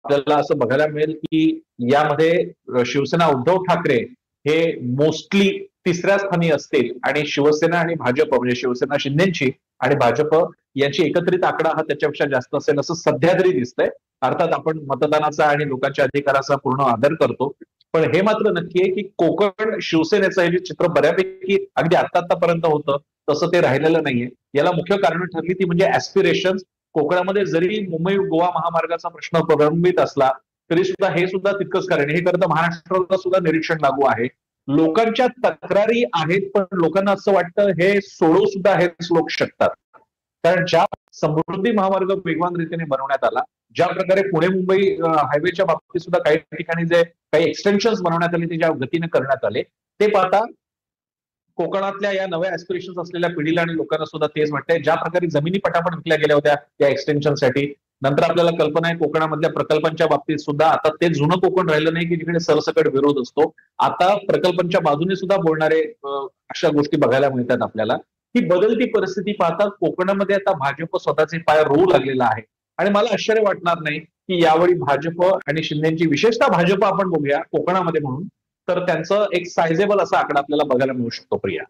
आपल्याला असं बघायला मिळेल की यामध्ये शिवसेना उद्धव ठाकरे हे मोस्टली तिसऱ्या स्थानी असतील आणि शिवसेना आणि भाजप म्हणजे शिवसेना शिंदेची आणि भाजप यांची एकत्रित आकडा हा त्याच्यापेक्षा जास्त असेल असं सध्या तरी दिसतंय. अर्थात आपण मतदानाचा आणि लोकांच्या अधिकाराचा पूर्ण आदर करतो, पण हे मात्र नक्की आहे की कोकण शिवसेनेचं हे जे चित्र बऱ्यापैकी अगदी आतापर्यंत होतं तसं ते राहिलेलं नाहीये. याला मुख्य कारण ठरली ती म्हणजे ऍस्पिरेशन. कोकणामध्ये जरी मुंबई गोवा महामार्गाचा प्रश्न प्रलंबित असला तरी सुद्धा हे सुद्धा तितकंच कारण हे करता महाराष्ट्राला सुद्धा निरीक्षण लागू आहे. लोकांच्या तक्रारी आहेत, पण लोकांना असं वाटतं हे सोडू सुद्धा हेच लोक शकतात. कारण ज्या समृद्धी महामार्ग वेगवान रीतीने बनवण्यात आला, ज्या प्रकारे पुणे मुंबई हायवेच्या बाबतीत सुद्धा काही ठिकाणी जे काही एक्सटेन्शन बनवण्यात आले ते ज्या गतीने करण्यात आले ते पाहता कोकणातल्या या नव्या ऍस्पिरेशन असलेल्या पिढीला आणि लोकांना सुद्धा तेच वाटतंय. ज्या प्रकारे जमिनी पटापट विकल्या गेल्या होत्या या एक्सटेन्शनसाठी, नंतर आपल्याला कल्पना आहे कोकणामधल्या प्रकल्पांच्या बाबतीत सुद्धा आता ते जुनं कोकण राहिलं नाही की जिकडे सरसकट विरोध असतो. आता प्रकल्पांच्या बाजूने सुद्धा बोलणारे अशा गोष्टी बघायला मिळतात आपल्याला. ही बदलती परिस्थिती पाहता कोकणामध्ये आता भाजप स्वतःचे पाय रोवू लागलेला आहे आणि मला आश्चर्य वाटणार नाही की यावेळी भाजप आणि शिंदेची विशेषतः भाजप आपण बघूया कोकणामध्ये म्हणून तर त्यांचं एक सायझेबल असा आकडा आपल्याला बघायला मिळू शकतो. प्रिया,